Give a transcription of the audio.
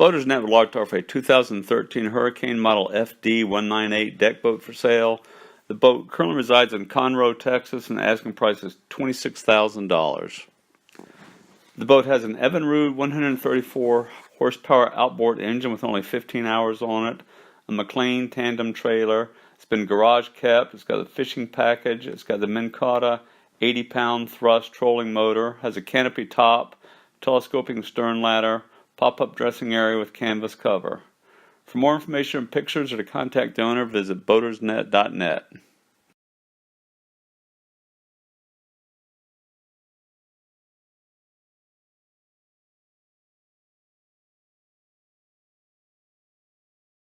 Boaters Net would like to offer a 2013 Hurricane model FD198 deck boat for sale. The boat currently resides in Conroe, Texas, and the asking price is $26,000. The boat has an Evinrude 134 horsepower outboard engine with only 15 hours on it, a McLean tandem trailer. It's been garage kept. It's got a fishing package. It's got the Minn Kota 80-pound thrust trolling motor. Has a canopy top, telescoping stern ladder, pop-up dressing area with canvas cover. For more information and pictures or to contact the owner, visit boatersnet.net.